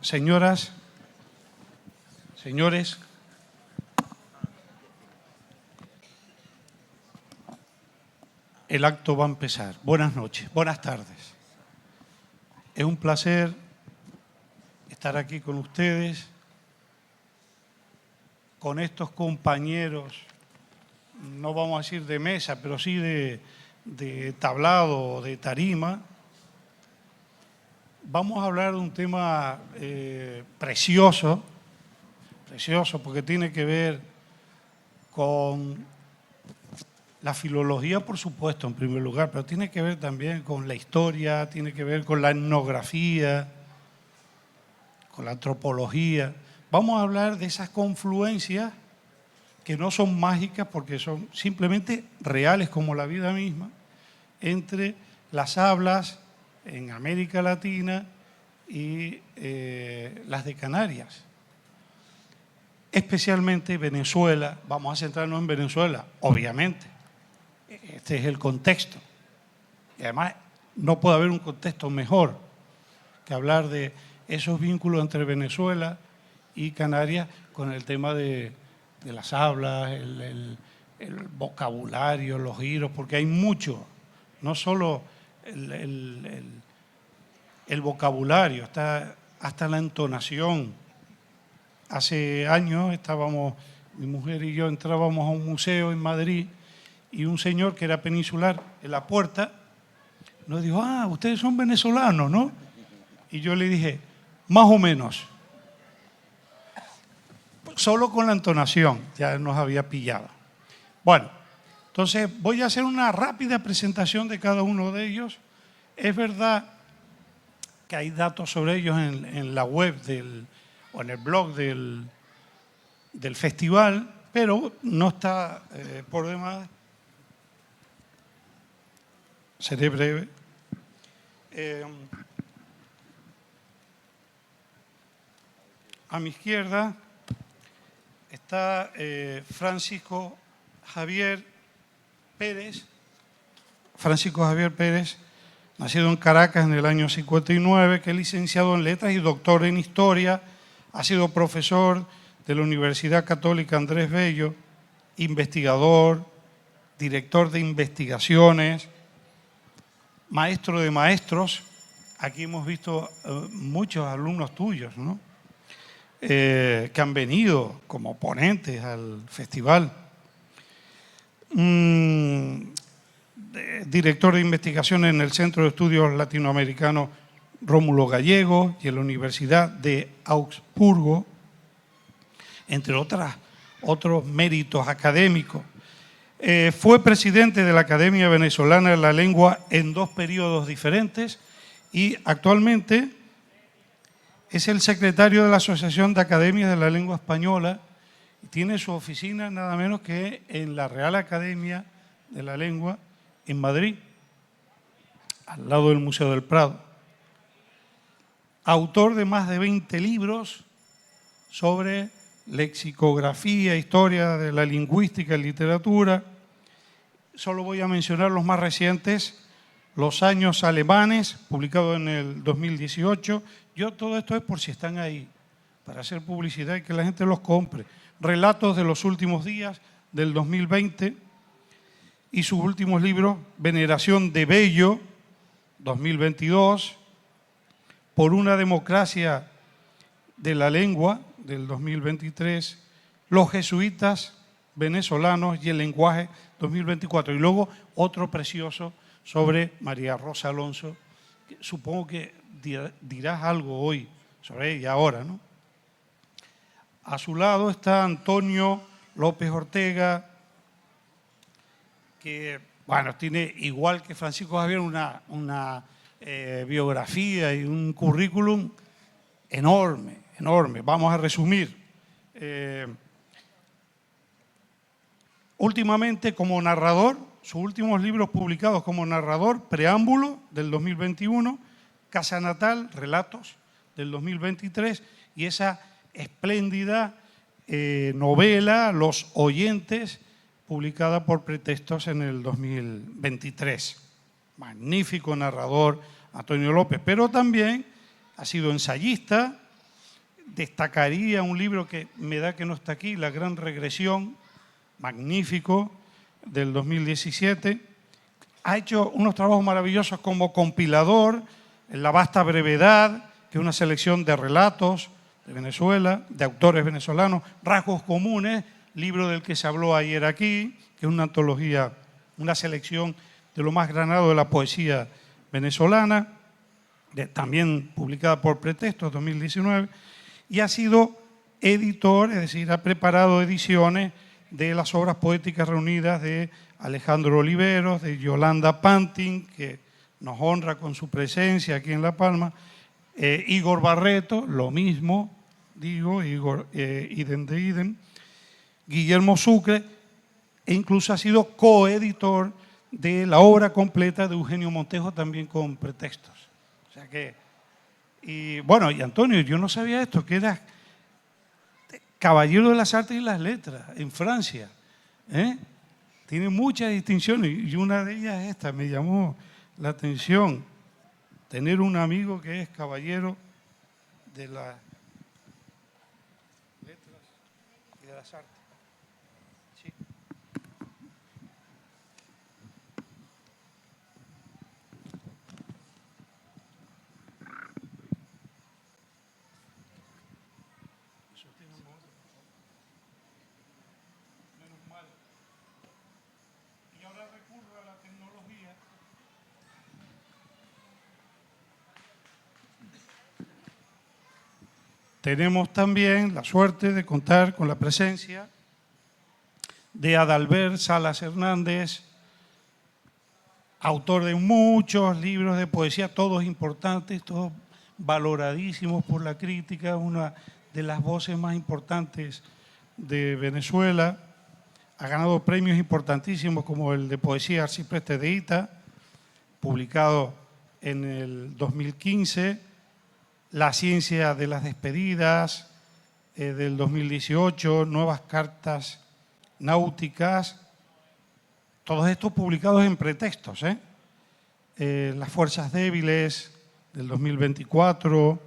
Señoras, señores, el acto va a empezar. Buenas noches, buenas tardes. Es un placer estar aquí con ustedes, con estos compañeros, no vamos a decir de mesa, pero sí de tablado, de tarima. Vamos a hablar de un tema precioso porque tiene que ver con la filología, por supuesto, en primer lugar, pero tiene que ver también con la historia, tiene que ver con la etnografía, con la antropología. Vamos a hablar de esas confluencias que no son mágicas porque son simplemente reales como la vida misma, entre las hablas en América Latina y las de Canarias. Especialmente Venezuela, vamos a centrarnos en Venezuela, obviamente. Este es el contexto. Y además no puede haber un contexto mejor que hablar de esos vínculos entre Venezuela y Canarias con el tema de las hablas, el vocabulario, los giros, porque hay mucho, no solo el vocabulario, hasta la entonación. Hace años mi mujer y yo entrábamos a un museo en Madrid y un señor que era peninsular en la puerta nos dijo: ah, ustedes son venezolanos, ¿no? Y yo le dije: más o menos. Solo con la entonación ya nos había pillado. Bueno, entonces voy a hacer una rápida presentación de cada uno de ellos. Es verdad que hay datos sobre ellos en la web o en el blog del festival, pero no está por demás. Seré breve. A mi izquierda está Francisco Javier Pérez. Francisco Javier Pérez, nacido en Caracas en el año 59, que es licenciado en Letras y doctor en Historia, ha sido profesor de la Universidad Católica Andrés Bello, investigador, director de investigaciones, maestro de maestros. Aquí hemos visto muchos alumnos tuyos, ¿no? Que han venido como ponentes al festival. Director de investigación en el Centro de Estudios Latinoamericanos Rómulo Gallego y en la Universidad de Augsburgo, entre otros méritos académicos. Fue presidente de la Academia Venezolana de la Lengua en 2 periodos diferentes y actualmente es el secretario de la Asociación de Academias de la Lengua Española y tiene su oficina nada menos que en la Real Academia de la Lengua en Madrid, al lado del Museo del Prado. Autor de más de 20 libros sobre lexicografía, historia de la lingüística y literatura. Solo voy a mencionar los más recientes: Los años alemanes, publicado en el 2018. Todo esto es por si están ahí, para hacer publicidad y que la gente los compre. Relatos de los últimos días, del 2020. Y sus últimos libros: Veneración de Bello, 2022. Por una democracia de la lengua, del 2023. Los jesuitas venezolanos y el lenguaje, 2024. Y luego otro precioso sobre María Rosa Alonso, que supongo que dirás algo hoy sobre ella ahora, ¿no? A su lado está Antonio López Ortega, que, bueno, tiene, igual que Francisco Javier, una biografía y un currículum enorme, enorme. Vamos a resumir. Últimamente, como narrador, sus últimos libros publicados como narrador: Preámbulo, del 2021, Casa Natal, Relatos, del 2023, y esa espléndida novela Los Oyentes, publicada por Pretextos en el 2023. Magnífico narrador Antonio López, pero también ha sido ensayista. Destacaría un libro que me da que no está aquí, La Gran Regresión, magnífico, del 2017. Ha hecho unos trabajos maravillosos como compilador, en La Vasta Brevedad, que es una selección de relatos de Venezuela, de autores venezolanos, Rasgos Comunes, libro del que se habló ayer aquí, que es una antología, una selección de lo más granado de la poesía venezolana, también publicada por Pretextos 2019, y ha sido editor, es decir, ha preparado ediciones de las obras poéticas reunidas de Alejandro Oliveros, de Yolanda Pantin, que nos honra con su presencia aquí en La Palma, Igor Barreto, lo mismo, digo, Igor, idem de idem, Guillermo Sucre, e incluso ha sido coeditor de la obra completa de Eugenio Montejo, también con Pretextos. O sea que, y bueno, y Antonio, yo no sabía esto, que eras caballero de las artes y las letras en Francia. Tiene muchas distinciones y una de ellas es esta, me llamó la atención, tener un amigo que es caballero de las letras y de las artes. Sí. Y ahora recurro a la tecnología. Tenemos también la suerte de contar con la presencia de Adalbert Salas Hernández, autor de muchos libros de poesía, todos importantes, todos valoradísimos por la crítica, una de las voces más importantes de Venezuela. Ha ganado premios importantísimos como el de poesía Arcipreste de Ita, publicado en el 2015, La ciencia de las despedidas, del 2018, Nuevas cartas náuticas, todos estos publicados en Pretextos. Las fuerzas débiles, del 2024,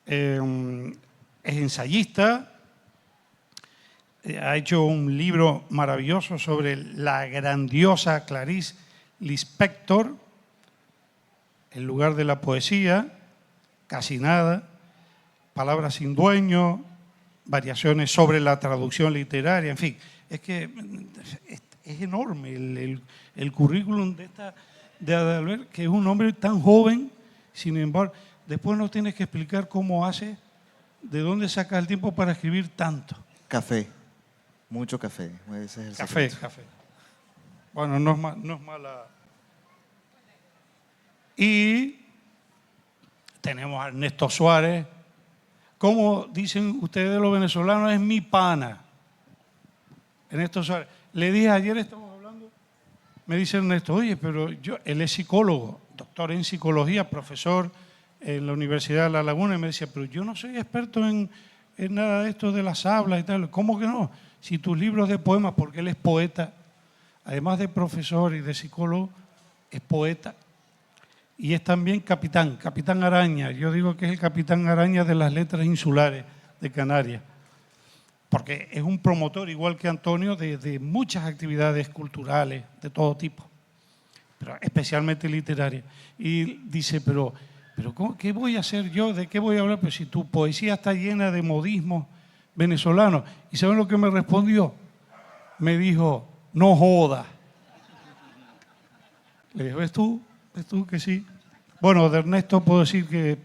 es ensayista, ha hecho un libro maravilloso sobre la grandiosa Clarice Lispector, El lugar de la poesía, Casi nada, Palabras sin dueño, variaciones sobre la traducción literaria, en fin, es que es enorme el currículum de Adalbert, que es un hombre tan joven, sin embargo, después nos tienes que explicar cómo hace, de dónde saca el tiempo para escribir tanto. Café, mucho café. Ese es el Café, secreto. café. Bueno, no es mala. Y tenemos a Ernesto Suárez. Como dicen ustedes los venezolanos, es mi pana. Ernesto Suárez. Le dije ayer, estamos hablando, me dice Ernesto, oye, pero él es psicólogo, doctor en psicología, profesor en la Universidad de La Laguna, y me decía, pero yo no soy experto en nada de esto de las hablas y tal. ¿Cómo que no? Si tus libros de poemas, porque él es poeta, además de profesor y de psicólogo, es poeta. Y es también capitán Araña. Yo digo que es el capitán Araña de las letras insulares de Canarias, porque es un promotor, igual que Antonio, de muchas actividades culturales de todo tipo, pero especialmente literarias. Y dice, pero ¿qué voy a hacer yo? ¿De qué voy a hablar? Pues si tu poesía está llena de modismos venezolanos. ¿Y saben lo que me respondió? Me dijo, no joda. Le dije, ¿ves tú que sí? Bueno, de Ernesto puedo decir que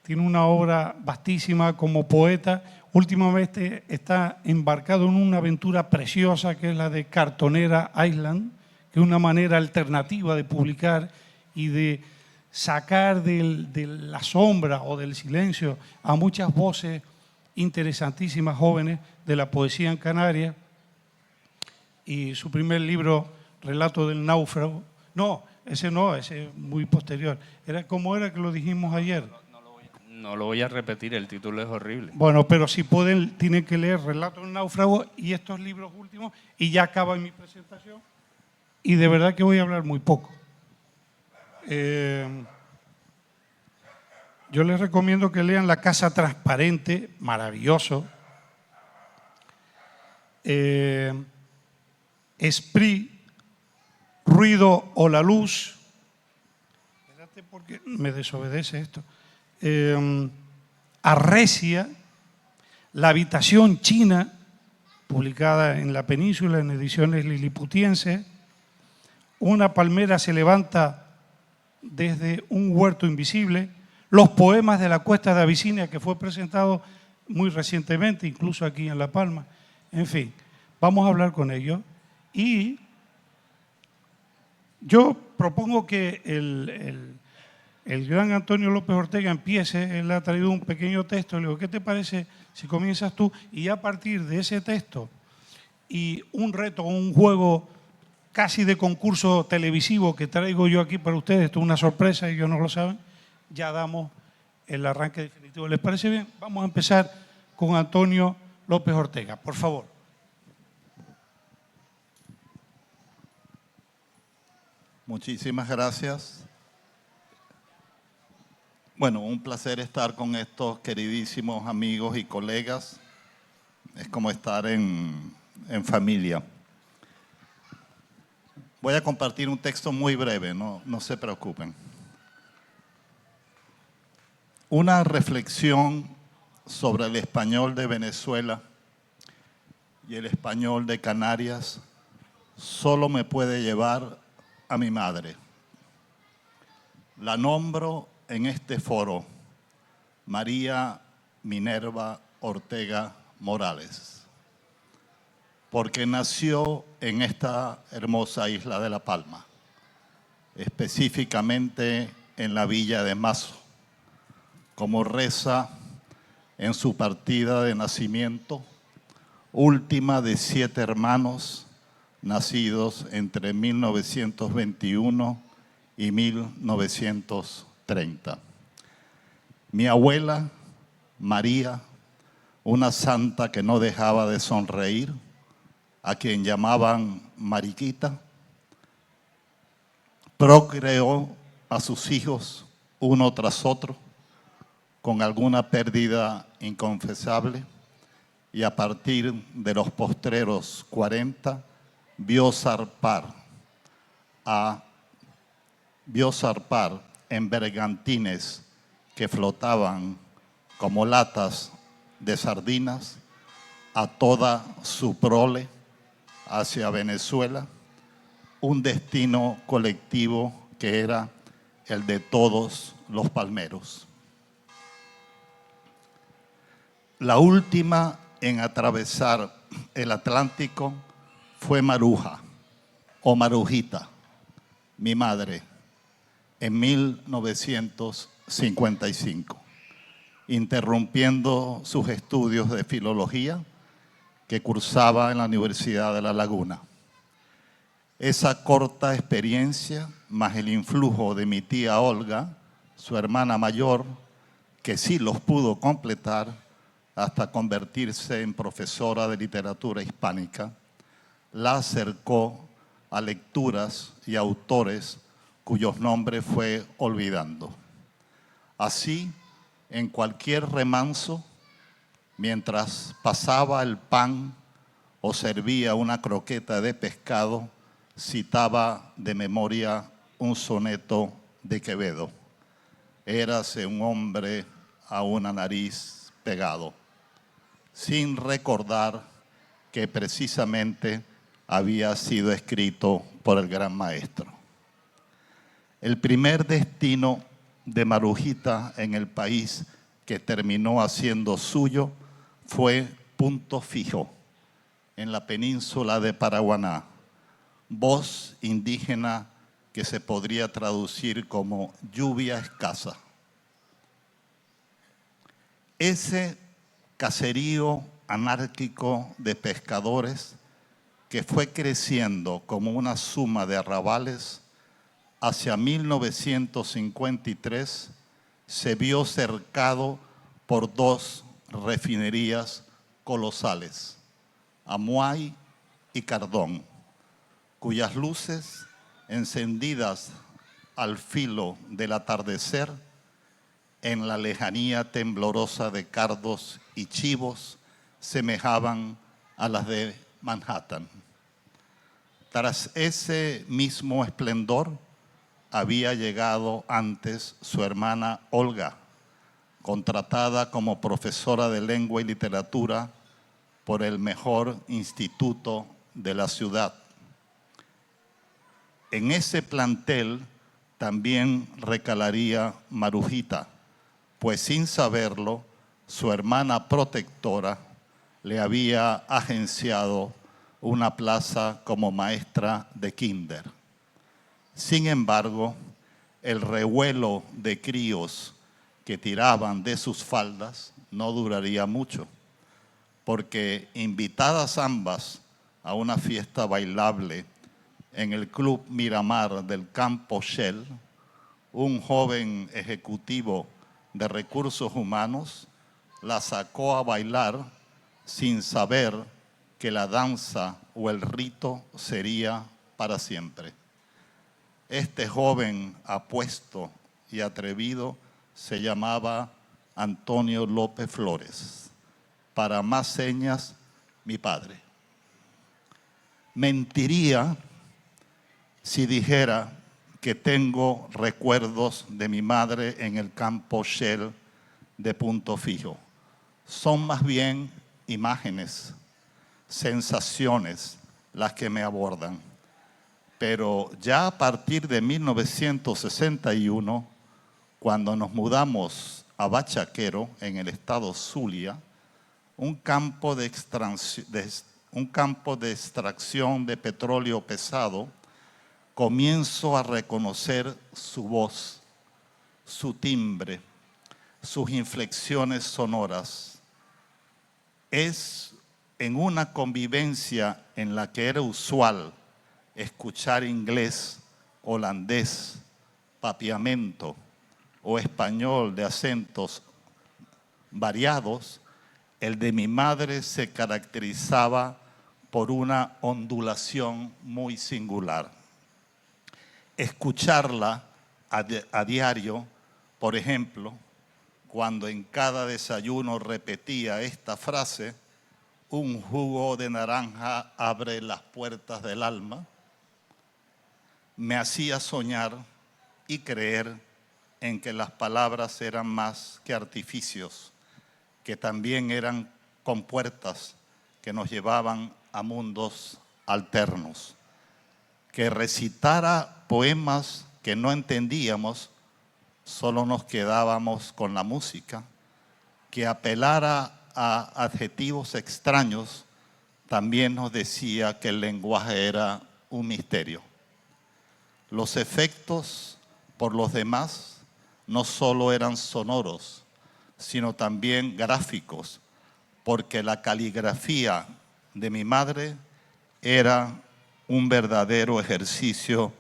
tiene una obra vastísima como poeta. Últimamente está embarcado en una aventura preciosa que es la de Cartonera Island, que es una manera alternativa de publicar y de sacar de la sombra o del silencio a muchas voces interesantísimas jóvenes de la poesía en Canarias. Y su primer libro, Relato del náufrago, no, ese es muy posterior. ¿Cómo era que lo dijimos ayer? No lo voy a repetir, el título es horrible. Bueno, pero si pueden, tienen que leer Relato del náufrago y estos libros últimos, y ya acaba mi presentación. Y de verdad que voy a hablar muy poco. Yo les recomiendo que lean La Casa Transparente, maravilloso. Esprit, Ruido o la Luz. Espérate porque me desobedece esto. Arrecia, La Habitación China, publicada en La Península en ediciones liliputienses. Una palmera se levanta desde un huerto invisible. Los poemas de la Cuesta de Abisinia, que fue presentado muy recientemente, incluso aquí en La Palma. En fin, vamos a hablar con ellos. Y yo propongo que el gran Antonio López Ortega empiece. Él ha traído un pequeño texto. Le digo, ¿qué te parece si comienzas tú? Y a partir de ese texto y un reto, un juego casi de concurso televisivo que traigo yo aquí para ustedes, esto es una sorpresa y ellos no lo saben, ya damos el arranque definitivo. ¿Les parece bien? Vamos a empezar con Antonio López Ortega, por favor. Muchísimas gracias. Bueno, un placer estar con estos queridísimos amigos y colegas. Es como estar en familia. Voy a compartir un texto muy breve, no se preocupen. Una reflexión sobre el español de Venezuela y el español de Canarias solo me puede llevar a mi madre. La nombro en este foro María Minerva Ortega Morales, porque nació en esta hermosa isla de La Palma, específicamente en la villa de Mazo, como reza en su partida de nacimiento, última de 7 hermanos nacidos entre 1921 y 1930. Mi abuela, María, una santa que no dejaba de sonreír, a quien llamaban Mariquita, procreó a sus hijos uno tras otro con alguna pérdida inconfesable y a partir de los postreros 40 vio zarpar en bergantines que flotaban como latas de sardinas a toda su prole hacia Venezuela, un destino colectivo que era el de todos los palmeros. La última en atravesar el Atlántico fue Maruja, o Marujita, mi madre, en 1955, interrumpiendo sus estudios de filología que cursaba en la Universidad de La Laguna. Esa corta experiencia, más el influjo de mi tía Olga, su hermana mayor, que sí los pudo completar hasta convertirse en profesora de literatura hispánica, la acercó a lecturas y autores cuyos nombres fue olvidando. Así, en cualquier remanso, mientras pasaba el pan o servía una croqueta de pescado, citaba de memoria un soneto de Quevedo. Érase un hombre a una nariz pegado, sin recordar que precisamente había sido escrito por el gran maestro. El primer destino de Marujita en el país que terminó haciendo suyo fue Punto Fijo, en la península de Paraguaná, voz indígena que se podría traducir como lluvia escasa. Ese caserío anárquico de pescadores que fue creciendo como una suma de arrabales, hacia 1953 se vio cercado por 2 refinerías colosales, Amuay y Cardón, cuyas luces, encendidas al filo del atardecer, en la lejanía temblorosa de cardos y chivos semejaban a las de Manhattan. Tras ese mismo esplendor, había llegado antes su hermana Olga, contratada como profesora de lengua y literatura por el mejor instituto de la ciudad. En ese plantel también recalaría Marujita, pues sin saberlo, su hermana protectora le había agenciado una plaza como maestra de kinder. Sin embargo, el revuelo de críos que tiraban de sus faldas no duraría mucho, porque invitadas ambas a una fiesta bailable en el Club Miramar del Campo Shell, un joven ejecutivo de recursos humanos la sacó a bailar sin saber que la danza o el rito sería para siempre. Este joven apuesto y atrevido se llamaba Antonio López Flores. Para más señas, mi padre. Mentiría si dijera que tengo recuerdos de mi madre en el campo Shell de Punto Fijo. Son más bien imágenes, sensaciones las que me abordan. Pero ya a partir de 1961, cuando nos mudamos a Bachaquero, en el estado Zulia, un campo de extracción de petróleo pesado, comienzo a reconocer su voz, su timbre, sus inflexiones sonoras. Es en una convivencia en la que era usual escuchar inglés, holandés, papiamento o español de acentos variados, el de mi madre se caracterizaba por una ondulación muy singular. Escucharla a diario, por ejemplo, cuando en cada desayuno repetía esta frase: un jugo de naranja abre las puertas del alma, me hacía soñar y creer en que las palabras eran más que artificios, que también eran compuertas que nos llevaban a mundos alternos. Que recitara poemas que no entendíamos, solo nos quedábamos con la música. Que apelara a adjetivos extraños, también nos decía que el lenguaje era un misterio. Los efectos por los demás no solo eran sonoros, sino también gráficos, porque la caligrafía de mi madre era un verdadero ejercicio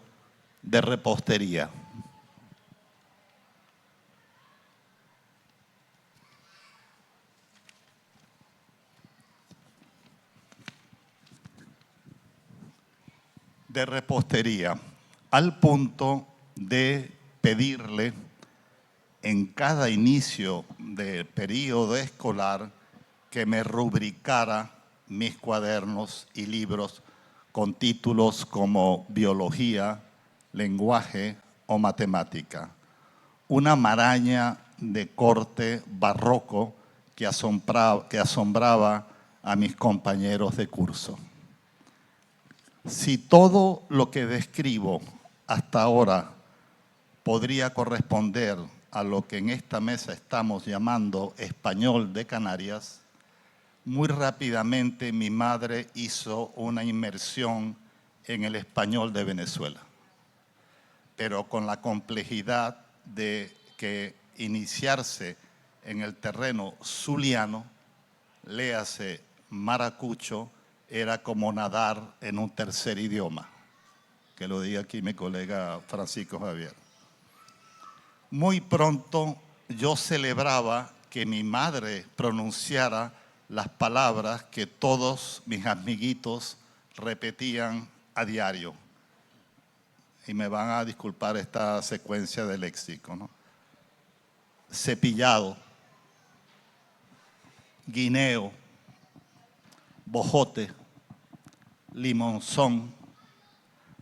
de repostería. De repostería, al punto de pedirle en cada inicio de periodo escolar que me rubricara mis cuadernos y libros con títulos como biología, lenguaje o matemática. Una maraña de corte barroco que asombraba a mis compañeros de curso. Si todo lo que describo hasta ahora podría corresponder a lo que en esta mesa estamos llamando español de Canarias, muy rápidamente mi madre hizo una inmersión en el español de Venezuela, pero con la complejidad de que iniciarse en el terreno zuliano, léase maracucho, era como nadar en un tercer idioma, que lo diga aquí mi colega Francisco Javier. Muy pronto yo celebraba que mi madre pronunciara las palabras que todos mis amiguitos repetían a diario. Y me van a disculpar esta secuencia de léxico, ¿no? cepillado, guineo, bojote, limonzón,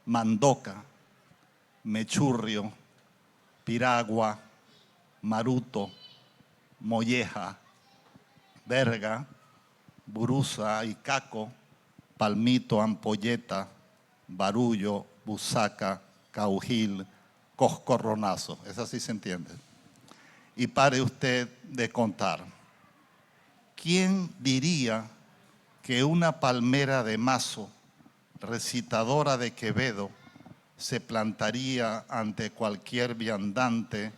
mandoca, mechurrio, piragua, maruto, molleja, verga, buruza, icaco, palmito, ampolleta, barullo, busaca, caujil, coscorronazo. Esa sí se entiende. Y pare usted de contar. ¿Quién diría que una palmera de mazo, recitadora de Quevedo, se plantaría ante cualquier viandante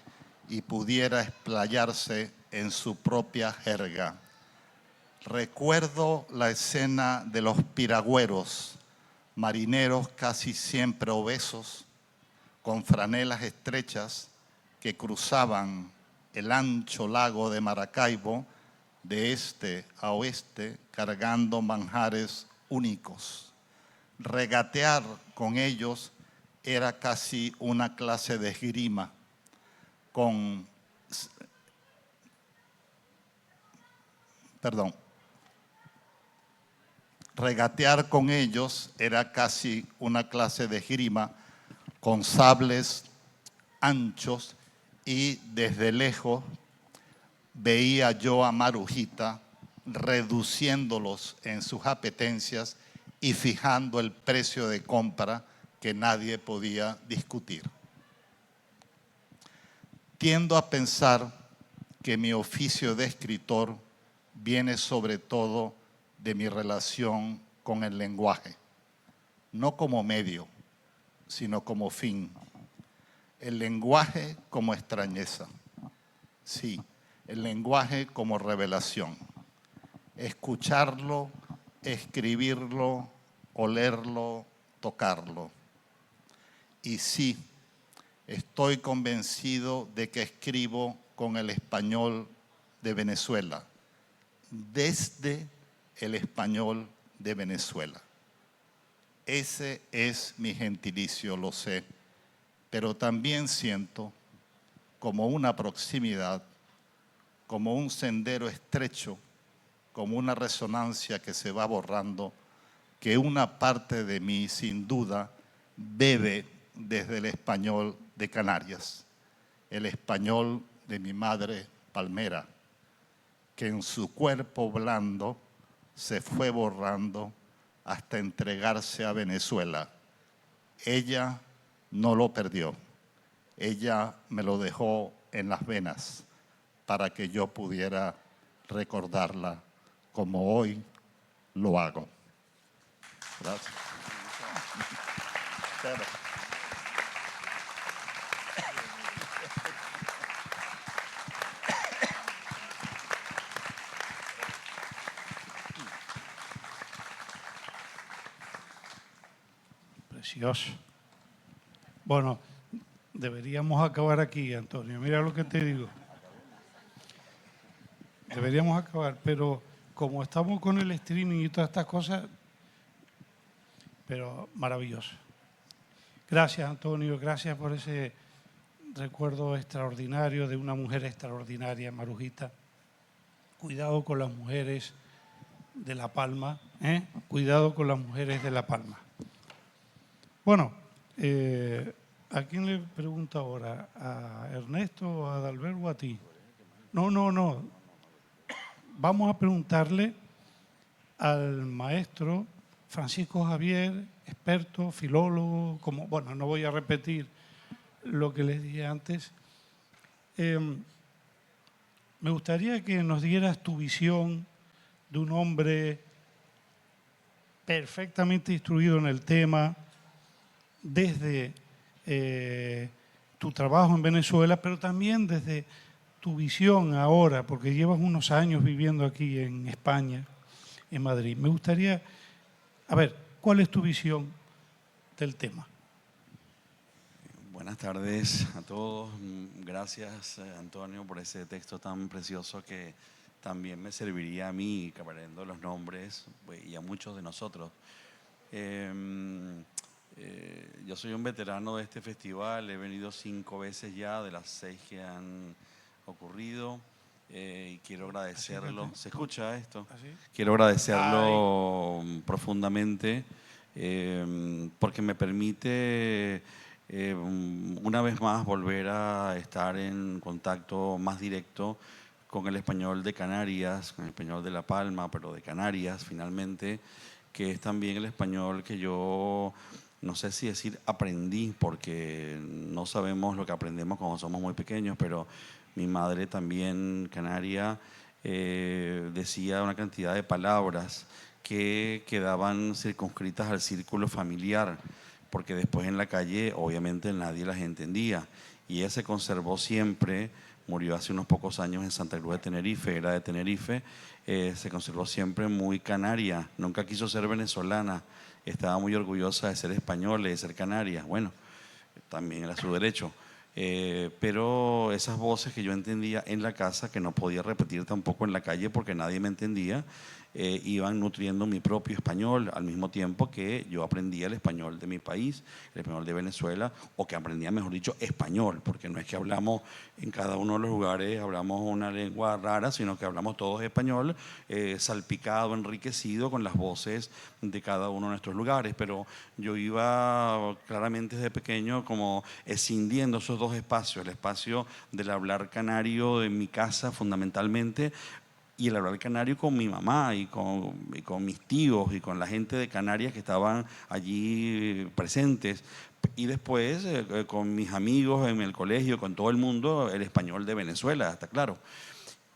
y pudiera explayarse en su propia jerga? Recuerdo la escena de los piragüeros, marineros casi siempre obesos, con franelas estrechas que cruzaban el ancho lago de Maracaibo de este a oeste cargando manjares únicos. Regatear con ellos era casi una clase de esgrima, regatear con ellos era casi una clase de esgrima con sables anchos y desde lejos veía yo a Marujita reduciéndolos en sus apetencias y fijando el precio de compra que nadie podía discutir. Tiendo a pensar que mi oficio de escritor viene sobre todo de mi relación con el lenguaje, no como medio, sino como fin. El lenguaje como extrañeza, sí, el lenguaje como revelación. Escucharlo, escribirlo, olerlo, tocarlo. Y sí, estoy convencido de que escribo con el español de Venezuela, desde el español de Venezuela. Ese es mi gentilicio, lo sé, pero también siento como una proximidad, como un sendero estrecho, como una resonancia que se va borrando, que una parte de mí, sin duda, bebe desde el español de Canarias, el español de mi madre palmera, que en su cuerpo blando se fue borrando hasta entregarse a Venezuela. Ella no lo perdió, ella me lo dejó en las venas para que yo pudiera recordarla como hoy lo hago. Gracias. Precioso. Bueno, deberíamos acabar aquí, Antonio. Mira lo que te digo. Deberíamos acabar, pero como estamos con el streaming y todas estas cosas, pero maravilloso. Gracias, Antonio, gracias por ese recuerdo extraordinario de una mujer extraordinaria, Marujita. Cuidado con las mujeres de La Palma, ¿eh? Cuidado con las mujeres de La Palma. Bueno, ¿a quién le pregunto ahora? ¿A Ernesto, a Adalberto o a ti? No. Vamos a preguntarle al maestro Francisco Javier, experto, filólogo, bueno, no voy a repetir lo que les dije antes. Me gustaría que nos dieras tu visión de un hombre perfectamente instruido en el tema, desde tu trabajo en Venezuela, pero también desde tu visión ahora, porque llevas unos años viviendo aquí en España, en Madrid. Me gustaría, a ver, ¿cuál es tu visión del tema? Buenas tardes a todos. Gracias, Antonio, por ese texto tan precioso que también me serviría a mí, caparendo los nombres, y a muchos de nosotros. Yo soy un veterano de este festival, he venido 5 veces ya, de las 6 que han ocurrido y quiero agradecerlo. Acércate. ¿Se escucha esto? ¿Así? Quiero agradecerlo profundamente porque me permite una vez más volver a estar en contacto más directo con el español de Canarias, con el español de La Palma, pero de Canarias finalmente, que es también el español que yo, no sé si decir aprendí, porque no sabemos lo que aprendemos cuando somos muy pequeños, pero mi madre también, canaria, decía una cantidad de palabras que quedaban circunscritas al círculo familiar, porque después en la calle obviamente nadie las entendía. Y ella se conservó siempre, murió hace unos pocos años en Santa Cruz de Tenerife, era de Tenerife, se conservó siempre muy canaria, nunca quiso ser venezolana, estaba muy orgullosa de ser española y de ser canaria. Bueno, también era su derecho. Pero esas voces que yo entendía en la casa, que no podía repetir tampoco en la calle porque nadie me entendía, iban nutriendo mi propio español al mismo tiempo que yo aprendía el español de mi país, el español de Venezuela, o que aprendía, mejor dicho, español, porque no es que hablamos en cada uno de los lugares, hablamos una lengua rara, sino que hablamos todos español, salpicado, enriquecido con las voces de cada uno de nuestros lugares. Pero yo iba claramente desde pequeño como escindiendo esos dos espacios, el espacio del hablar canario en mi casa fundamentalmente, y el hablar canario con mi mamá y con mis tíos y con la gente de Canarias que estaban allí presentes. Y después con mis amigos en el colegio, con todo el mundo, el español de Venezuela, está claro.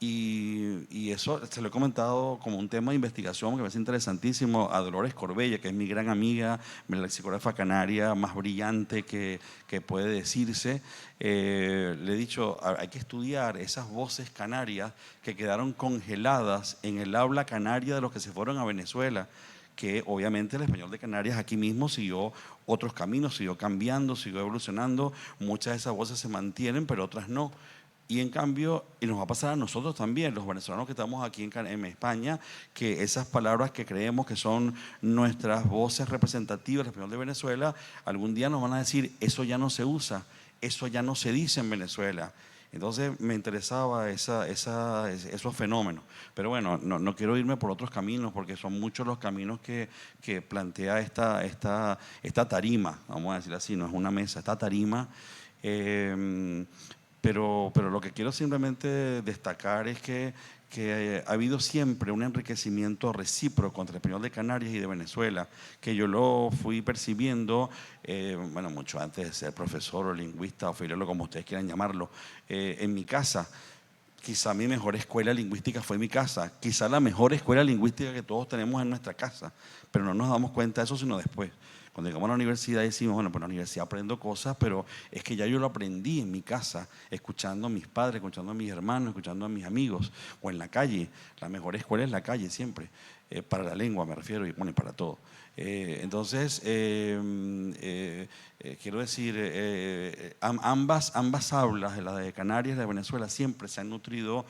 Y eso se lo he comentado como un tema de investigación que me parece interesantísimo a Dolores Corbella, que es mi gran amiga, mi lexicógrafa canaria más brillante que puede decirse. Le he dicho, hay que estudiar esas voces canarias que quedaron congeladas en el habla canaria de los que se fueron a Venezuela, que obviamente el español de Canarias aquí mismo siguió otros caminos, siguió cambiando, siguió evolucionando. Muchas de esas voces se mantienen, pero otras no. Y en cambio, y nos va a pasar a nosotros también, los venezolanos que estamos aquí en España, que esas palabras que creemos que son nuestras voces representativas del español de Venezuela, algún día nos van a decir, eso ya no se usa, eso ya no se dice en Venezuela. Entonces me interesaba esos fenómenos. Pero bueno, no quiero irme por otros caminos, porque son muchos los caminos que plantea esta tarima, vamos a decir así, no es una mesa, esta tarima. Pero lo que quiero simplemente destacar es que ha habido siempre un enriquecimiento recíproco entre el español de Canarias y de Venezuela, que yo lo fui percibiendo, bueno, mucho antes de ser profesor o lingüista o filólogo, como ustedes quieran llamarlo, en mi casa. Quizá mi mejor escuela lingüística fue mi casa, quizá la mejor escuela lingüística que todos tenemos en nuestra casa, pero no nos damos cuenta de eso sino después. Cuando llegamos a la universidad decimos, bueno, pues en la universidad aprendo cosas, pero es que ya yo lo aprendí en mi casa, escuchando a mis padres, escuchando a mis hermanos, escuchando a mis amigos, o en la calle. La mejor escuela es la calle siempre, para la lengua me refiero, y bueno, para todo. Entonces, quiero decir, ambas hablas, la de Canarias y la de Venezuela, siempre se han nutrido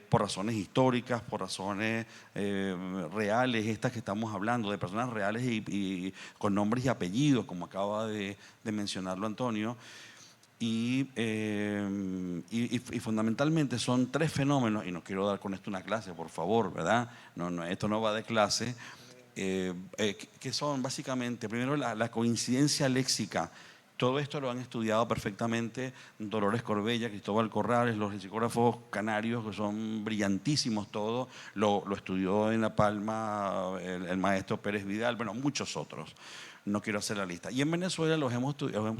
por razones históricas, por razones reales, estas que estamos hablando, de personas reales y con nombres y apellidos, como acaba de mencionarlo Antonio. Y fundamentalmente son tres fenómenos, y no quiero dar con esto una clase, por favor, ¿verdad? Esto no va de clase. Que son básicamente, primero, la coincidencia léxica. Todo esto lo han estudiado perfectamente Dolores Corbella, Cristóbal Corrales, los lexicógrafos canarios, que son brillantísimos todos. Lo estudió en La Palma el maestro Pérez Vidal, bueno, muchos otros. No quiero hacer la lista. Y en Venezuela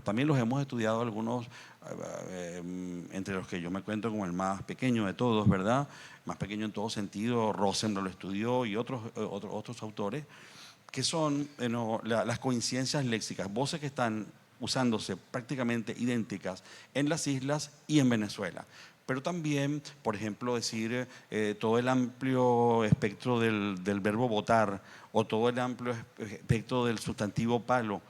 también los hemos estudiado algunos, entre los que yo me cuento como el más pequeño de todos, ¿verdad? Más pequeño en todo sentido, Rosenblatt lo estudió y otros autores, que son las coincidencias léxicas, voces que están usándose prácticamente idénticas en las islas y en Venezuela. Pero también, por ejemplo, decir todo el amplio espectro del verbo votar o todo el amplio espectro del sustantivo palo.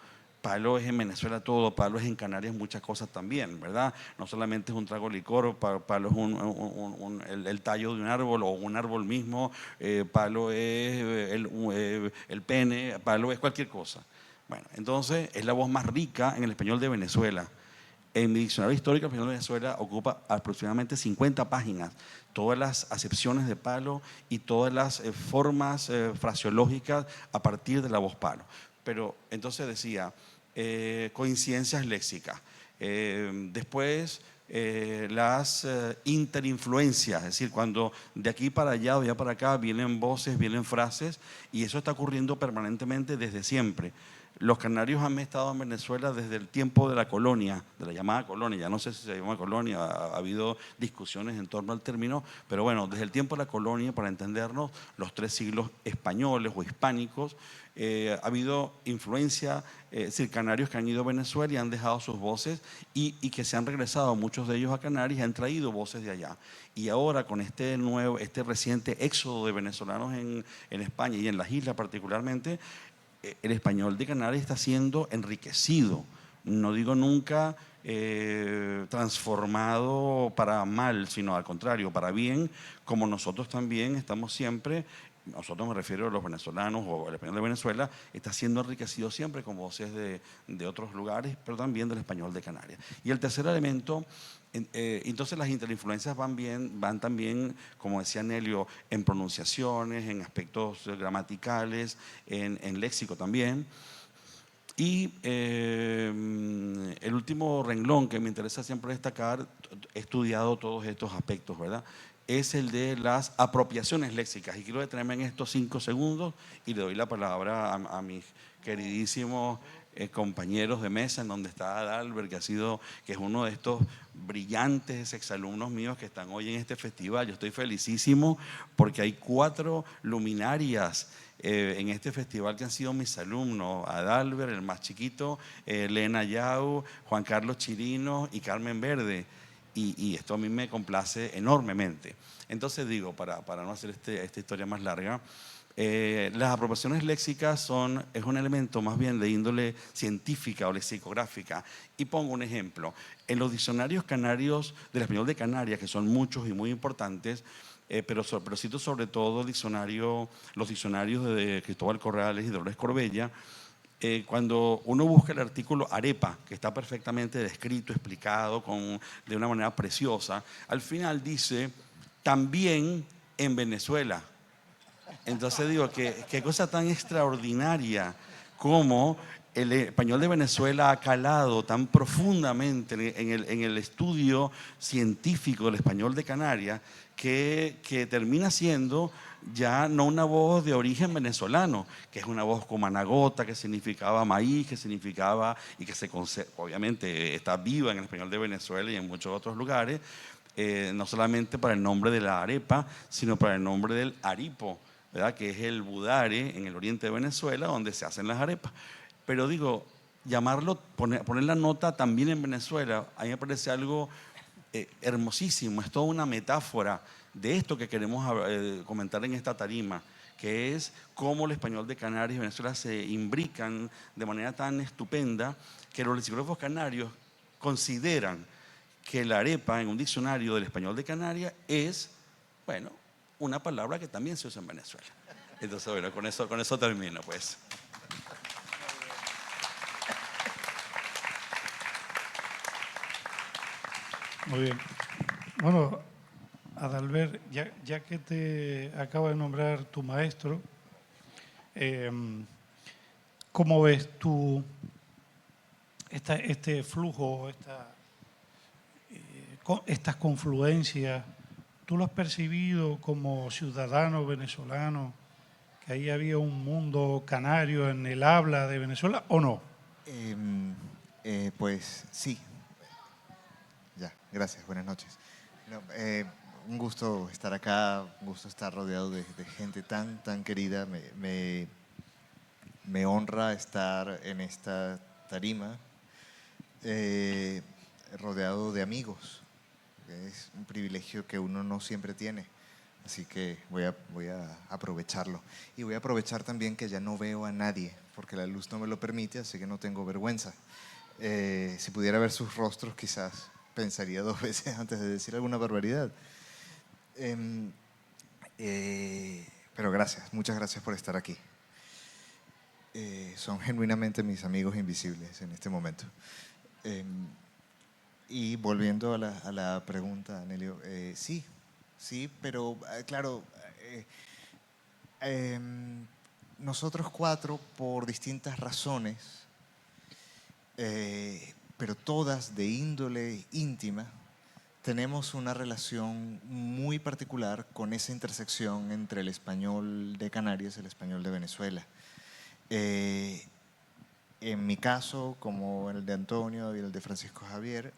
Palo es en Venezuela todo, palo es en Canarias muchas cosas también, ¿verdad? No solamente es un trago de licor, palo es el tallo de un árbol o un árbol mismo, palo es el pene, palo es cualquier cosa. Bueno, entonces es la voz más rica en el español de Venezuela. En mi diccionario histórico, el español de Venezuela ocupa aproximadamente 50 páginas, todas las acepciones de palo y todas las formas fraseológicas a partir de la voz palo. Pero entonces decía, coincidencias léxicas. Después, las interinfluencias, es decir, cuando de aquí para allá o de allá para acá vienen voces, vienen frases, y eso está ocurriendo permanentemente desde siempre. Los canarios han estado en Venezuela desde el tiempo de la colonia, de la llamada colonia, ya no sé si se llama colonia, ha habido discusiones en torno al término, pero bueno, desde el tiempo de la colonia, para entendernos, los 3 siglos españoles o hispánicos, ha habido influencia, es decir, canarios que han ido a Venezuela y han dejado sus voces y que se han regresado, muchos de ellos a Canarias, y han traído voces de allá. Y ahora con este reciente éxodo de venezolanos en España y en las islas particularmente, el español de Canarias está siendo enriquecido, no digo nunca transformado para mal, sino al contrario, para bien, como nosotros también estamos siempre, nosotros me refiero a los venezolanos o el español de Venezuela, está siendo enriquecido siempre con voces de otros lugares, pero también del español de Canarias. Y el tercer elemento, entonces las interinfluencias van también, como decía Nelio, en pronunciaciones, en aspectos gramaticales, en léxico también. Y el último renglón que me interesa siempre destacar, he estudiado todos estos aspectos, ¿verdad?, es el de las apropiaciones léxicas. Y quiero detenerme en estos 5 segundos y le doy la palabra a mis queridísimos compañeros de mesa, en donde está Adalbert, que es uno de estos brillantes exalumnos míos que están hoy en este festival. Yo estoy felicísimo porque hay 4 luminarias en este festival que han sido mis alumnos: Adalbert, el más chiquito, Lena Yau, Juan Carlos Chirino y Carmen Verde. Y esto a mí me complace enormemente. Entonces digo, para no hacer esta historia más larga, las apropiaciones léxicas es un elemento más bien de índole científica o lexicográfica. Y pongo un ejemplo. En los diccionarios canarios del español de Canarias, que son muchos y muy importantes, pero cito sobre todo los diccionarios de Cristóbal Corrales y Dolores Corbella. Cuando uno busca el artículo arepa, que está perfectamente descrito, explicado de una manera preciosa, al final dice también en Venezuela. Entonces digo, qué cosa tan extraordinaria como el español de Venezuela ha calado tan profundamente en el estudio científico del español de Canarias, que termina siendo ya no una voz de origen venezolano, que es una voz comanagota, que significaba maíz, que significaba, y que obviamente está viva en el español de Venezuela y en muchos otros lugares, no solamente para el nombre de la arepa, sino para el nombre del aripo, ¿verdad?, que es el budare en el oriente de Venezuela, donde se hacen las arepas. Pero digo, poner la nota también en Venezuela, a mí me parece algo hermosísimo. Es toda una metáfora de esto que queremos comentar en esta tarima, que es cómo el español de Canarias y Venezuela se imbrican de manera tan estupenda que los lexicógrafos canarios consideran que la arepa en un diccionario del español de Canarias es, bueno, una palabra que también se usa en Venezuela. Entonces, bueno, con eso termino, pues. Muy bien. Bueno, Adalbert, ya que te acaba de nombrar tu maestro, ¿cómo ves tú este flujo, estas confluencias? ¿Tú lo has percibido como ciudadano venezolano, que ahí había un mundo canario en el habla de Venezuela, o no? Pues sí. Ya, gracias, buenas noches. No, un gusto estar acá, un gusto estar rodeado de gente tan querida. Me honra estar en esta tarima, rodeado de amigos. Es un privilegio que uno no siempre tiene, así que voy a aprovecharlo. Y voy a aprovechar también que ya no veo a nadie, porque la luz no me lo permite, así que no tengo vergüenza. Si pudiera ver sus rostros, quizás pensaría 2 veces antes de decir alguna barbaridad. Pero gracias, muchas gracias por estar aquí. Son genuinamente mis amigos invisibles en este momento. Y volviendo a la pregunta, Anelio, sí, sí, pero claro, nosotros cuatro, por distintas razones, pero todas de índole íntima, tenemos una relación muy particular con esa intersección entre el español de Canarias y el español de Venezuela. En mi caso, como en el de Antonio y el de Francisco Javier,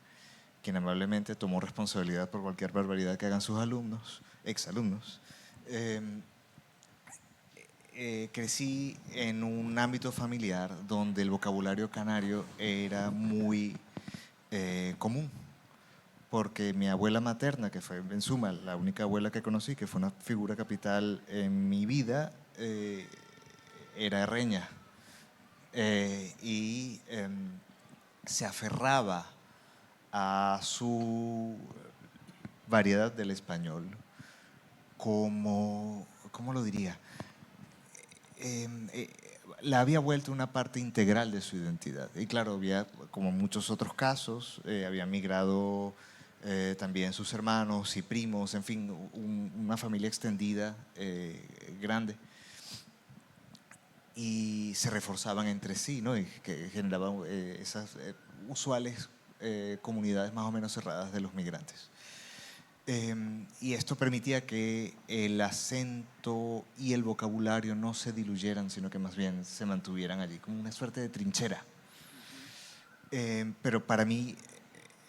quien amablemente tomó responsabilidad por cualquier barbaridad que hagan sus alumnos, exalumnos, crecí en un ámbito familiar donde el vocabulario canario era muy común, porque mi abuela materna, que fue en suma la única abuela que conocí, que fue una figura capital en mi vida, era herreña y se aferraba a su variedad del español como, ¿cómo lo diría? La había vuelto una parte integral de su identidad. Y claro, había, como muchos otros casos, había migrado también sus hermanos y primos, en fin, una familia extendida, grande. Y se reforzaban entre sí, ¿no? Y que generaban esas usuales comunidades más o menos cerradas de los migrantes. Y esto permitía que el acento y el vocabulario no se diluyeran, sino que más bien se mantuvieran allí, como una suerte de trinchera. Pero para mí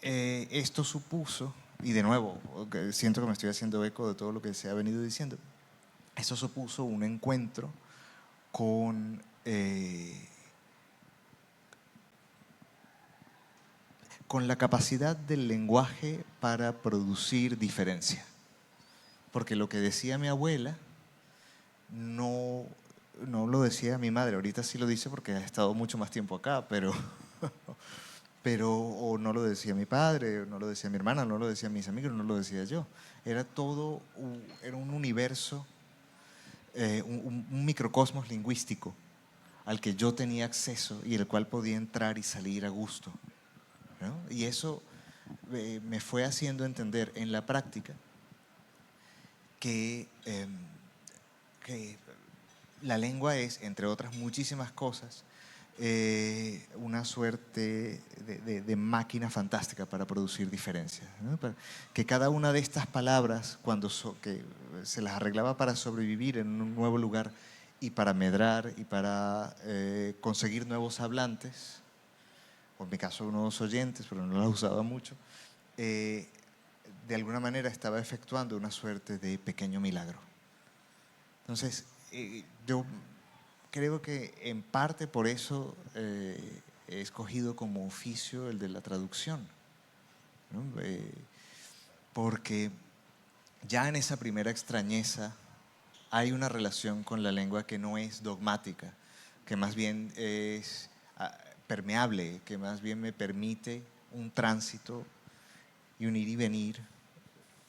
esto supuso, y de nuevo, siento que me estoy haciendo eco de todo lo que se ha venido diciendo, eso supuso un encuentro con la capacidad del lenguaje para producir diferencia. Porque lo que decía mi abuela no lo decía mi madre, ahorita sí lo dice porque ha estado mucho más tiempo acá, pero o no lo decía mi padre, o no lo decía mi hermana, no lo decían mis amigos, no lo decía yo. Era todo, era un universo, un microcosmos lingüístico al que yo tenía acceso y el cual podía entrar y salir a gusto, ¿no? Y eso me fue haciendo entender en la práctica que la lengua es, entre otras muchísimas cosas, una suerte de máquina fantástica para producir diferencias, ¿no? Que cada una de estas palabras, cuando que se las arreglaba para sobrevivir en un nuevo lugar y para medrar y para conseguir nuevos hablantes, o en mi caso nuevos oyentes, pero no las usaba mucho, de alguna manera estaba efectuando una suerte de pequeño milagro. Entonces, yo creo que en parte por eso he escogido como oficio el de la traducción, ¿no? Porque ya en esa primera extrañeza hay una relación con la lengua que no es dogmática, que más bien es permeable, que más bien me permite un tránsito y un ir y venir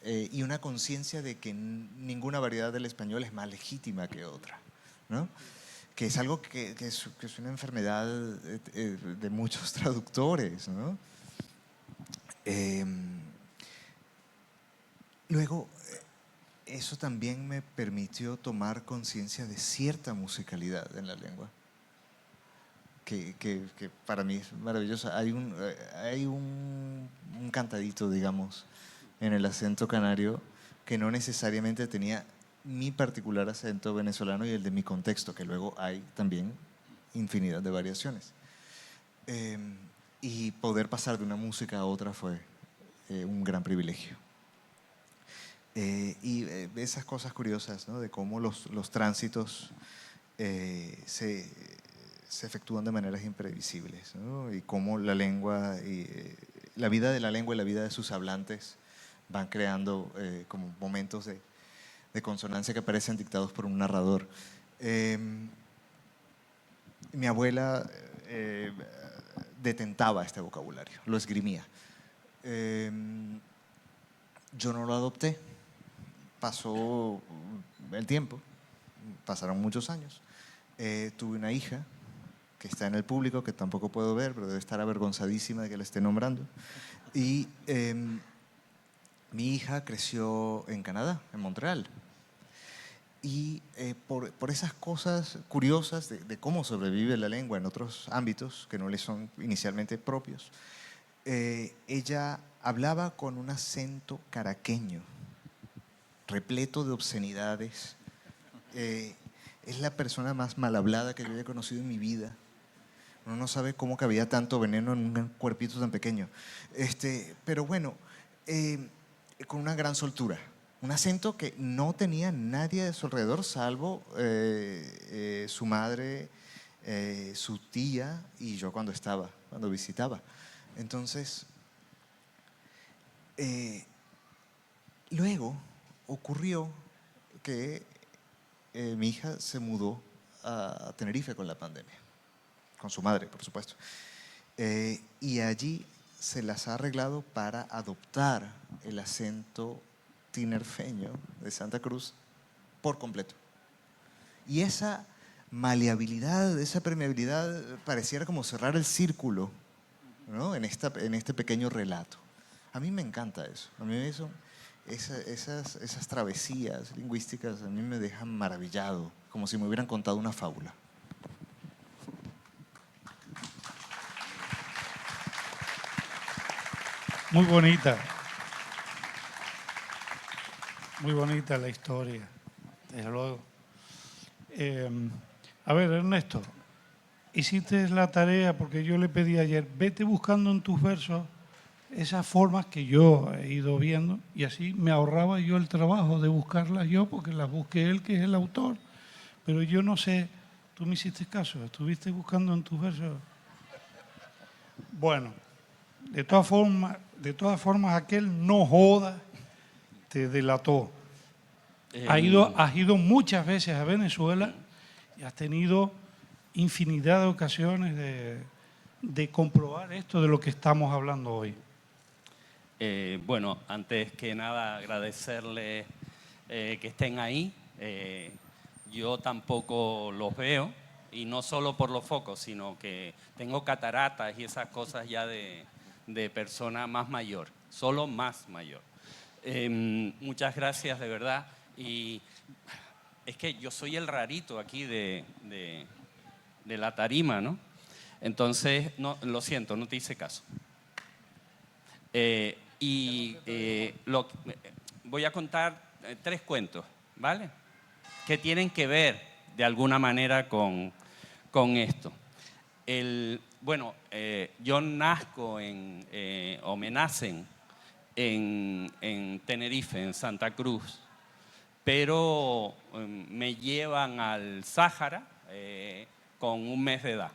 y una conciencia de que ninguna variedad del español es más legítima que otra, ¿no? Que es algo que es una enfermedad de muchos traductores, ¿no? Luego, eso también me permitió tomar conciencia de cierta musicalidad en la lengua, que para mí es maravillosa. Hay un cantadito, digamos, en el acento canario que no necesariamente tenía mi particular acento venezolano y el de mi contexto, que luego hay también infinidad de variaciones. Y poder pasar de una música a otra fue un gran privilegio. Y esas cosas curiosas, ¿no? De cómo los tránsitos se efectúan de maneras imprevisibles, ¿no? Y cómo la lengua, la vida de la lengua y la vida de sus hablantes van creando como momentos de consonancia que parecen dictados por un narrador. Mi abuela detentaba este vocabulario, lo esgrimía. Yo no lo adopté. Pasó el tiempo, pasaron muchos años. Tuve una hija que está en el público, que tampoco puedo ver, pero debe estar avergonzadísima de que la esté nombrando. Y mi hija creció en Canadá, en Montreal. Y por esas cosas curiosas de cómo sobrevive la lengua en otros ámbitos que no le son inicialmente propios, ella hablaba con un acento caraqueño, repleto de obscenidades. Es la persona más mal hablada que yo haya conocido en mi vida. Uno no sabe cómo cabía tanto veneno en un cuerpito tan pequeño. Pero bueno, con una gran soltura. Un acento que no tenía nadie a su alrededor, salvo su madre, su tía y yo cuando visitaba. Entonces, luego ocurrió que mi hija se mudó a Tenerife con la pandemia, con su madre, por supuesto. Y allí se las ha arreglado para adoptar el acento tinerfeño de Santa Cruz por completo. Y esa maleabilidad, esa permeabilidad pareciera como cerrar el círculo, ¿no? en este pequeño relato. A mí me encanta eso. A mí esas travesías lingüísticas a mí me dejan maravillado, como si me hubieran contado una fábula. Muy bonita. Muy bonita la historia, desde luego. A ver, Ernesto, hiciste la tarea porque yo le pedí ayer, vete buscando en tus versos esas formas que yo he ido viendo y así me ahorraba yo el trabajo de buscarlas yo porque las busqué él, que es el autor. Pero yo no sé, tú me hiciste caso, estuviste buscando en tus versos. Bueno, de todas formas aquel no joda te delató. Has ido muchas veces a Venezuela y has tenido infinidad de ocasiones de comprobar esto de lo que estamos hablando hoy. Bueno, antes que nada agradecerles que estén ahí. Yo tampoco los veo, y no solo por los focos, sino que tengo cataratas y esas cosas ya de persona más mayor, solo más mayor. Muchas gracias, de verdad. Y es que yo soy el rarito aquí de la tarima, ¿no? Entonces, no, lo siento, no te hice caso. Voy a contar 3 cuentos, ¿vale? Que tienen que ver de alguna manera con esto. Yo nazco o me nacen en Tenerife, en Santa Cruz, pero me llevan al Sáhara con un mes de edad.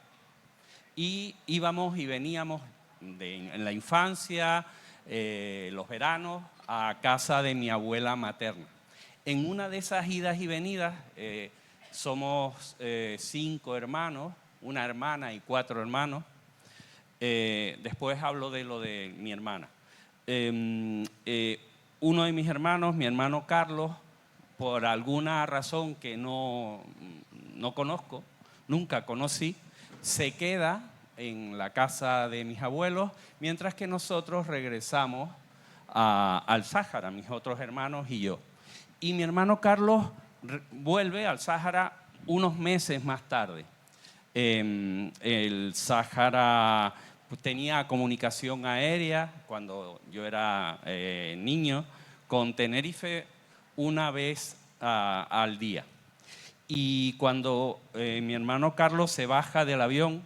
Y íbamos y veníamos en la infancia, los veranos, a casa de mi abuela materna. En una de esas idas y venidas, somos 5 hermanos, una hermana y 4 hermanos. Después hablo de lo de mi hermana. Uno de mis hermanos, mi hermano Carlos, por alguna razón que no conozco, nunca conocí, se queda en la casa de mis abuelos, mientras que nosotros regresamos al Sáhara, mis otros hermanos y yo. Y mi hermano Carlos vuelve al Sáhara unos meses más tarde. El Sáhara tenía comunicación aérea cuando yo era niño con Tenerife una vez al día. Y cuando mi hermano Carlos se baja del avión,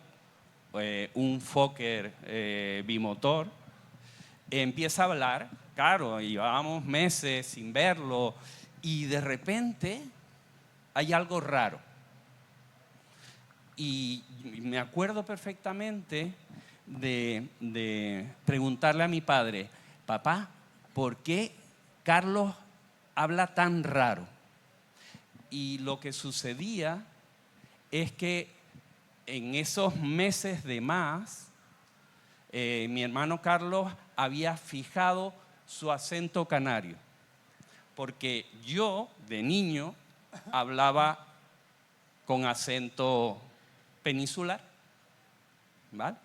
un Fokker bimotor, empieza a hablar, claro, llevábamos meses sin verlo, y de repente hay algo raro. Y me acuerdo perfectamente de preguntarle a mi padre, papá, ¿por qué Carlos habla tan raro? Y lo que sucedía es que en esos meses de más, mi hermano Carlos había fijado su acento canario, porque yo, de niño, hablaba con acento peninsular, ¿vale?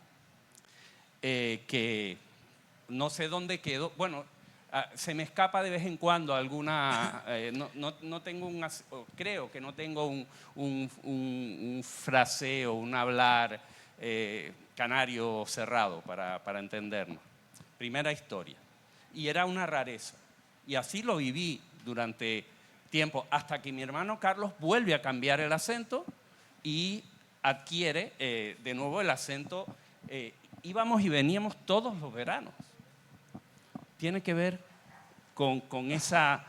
Que no sé dónde quedó. Bueno, se me escapa de vez en cuando alguna, no tengo creo que no tengo un fraseo, un hablar canario cerrado para entendernos. Primera historia. Y era una rareza. Y así lo viví durante tiempo, hasta que mi hermano Carlos vuelve a cambiar el acento y adquiere de nuevo el acento. Íbamos y veníamos todos los veranos. Tiene que ver con esa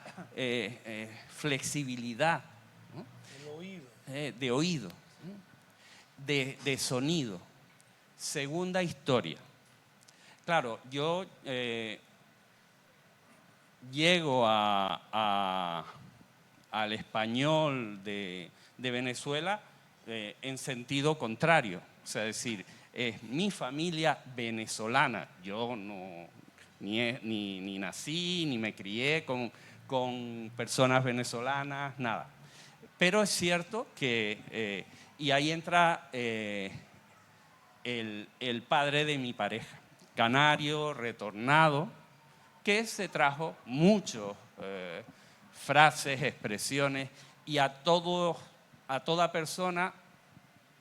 flexibilidad, ¿no? De oído, ¿no? de sonido. Segunda historia. Claro, yo llego al español de Venezuela en sentido contrario. O sea, es decir, es mi familia venezolana. Yo no, ni nací, ni me crié con personas venezolanas, nada. Pero es cierto que, y ahí entra el padre de mi pareja, canario, retornado, que se trajo muchas frases, expresiones, y a toda persona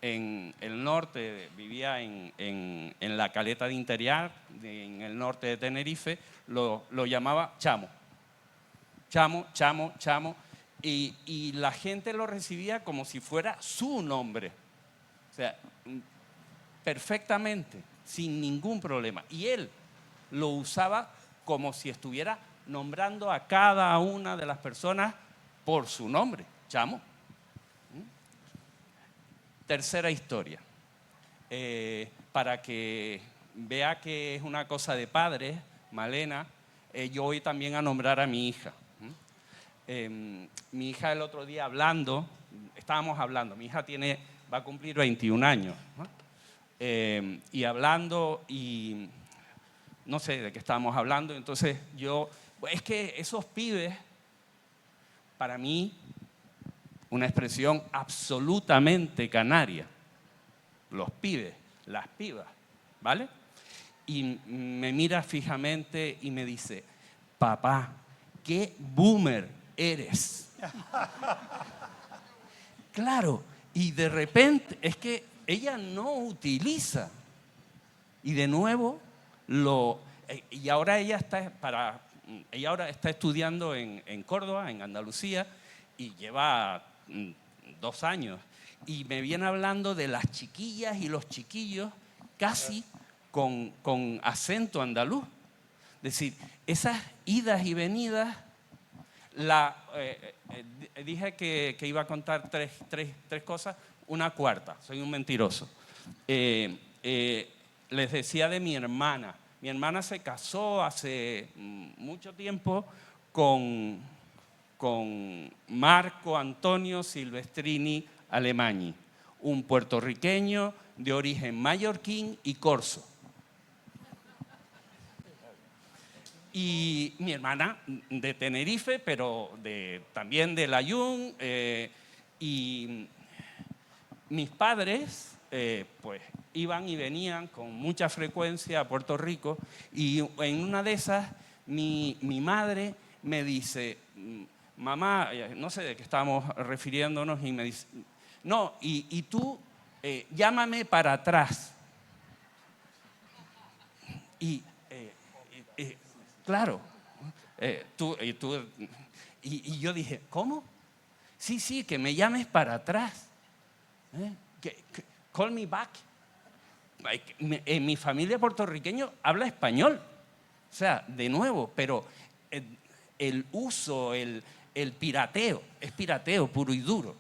en el norte, vivía en la Caleta de Interior, en el norte de Tenerife, lo llamaba chamo. Chamo, chamo, chamo. Y la gente lo recibía como si fuera su nombre. O sea, perfectamente, sin ningún problema. Y él lo usaba como si estuviera nombrando a cada una de las personas por su nombre, chamo. Tercera historia, para que vea que es una cosa de padres, Malena, yo voy también a nombrar a mi hija. Mi hija el otro día estábamos hablando, mi hija va a cumplir 21 años, ¿no? Y hablando, y no sé de qué estábamos hablando, entonces es que esos pibes, para mí, una expresión absolutamente canaria. Los pibes, las pibas, ¿vale? Y me mira fijamente y me dice, papá, qué boomer eres. Claro, y de repente, es que ella no utiliza. Y de nuevo, y ahora ella ahora está estudiando en Córdoba, en Andalucía, y lleva 2 años, y me viene hablando de las chiquillas y los chiquillos casi con acento andaluz. Es decir, esas idas y venidas, dije que iba a contar tres cosas, una cuarta, soy un mentiroso. Les decía de mi hermana. Mi hermana se casó hace mucho tiempo con Marco Antonio Silvestrini Alemagni, un puertorriqueño de origen mallorquín y corso. Y mi hermana de Tenerife, pero también de Layún, y mis padres pues iban y venían con mucha frecuencia a Puerto Rico, y en una de esas mi madre me dice, mamá, no sé de qué estábamos refiriéndonos, y me dice, no, y tú llámame para atrás. Y claro, y yo dije, ¿cómo? Sí, que me llames para atrás. Call me back. En mi familia puertorriqueña habla español. O sea, de nuevo, pero el uso, el pirateo, es pirateo puro y duro.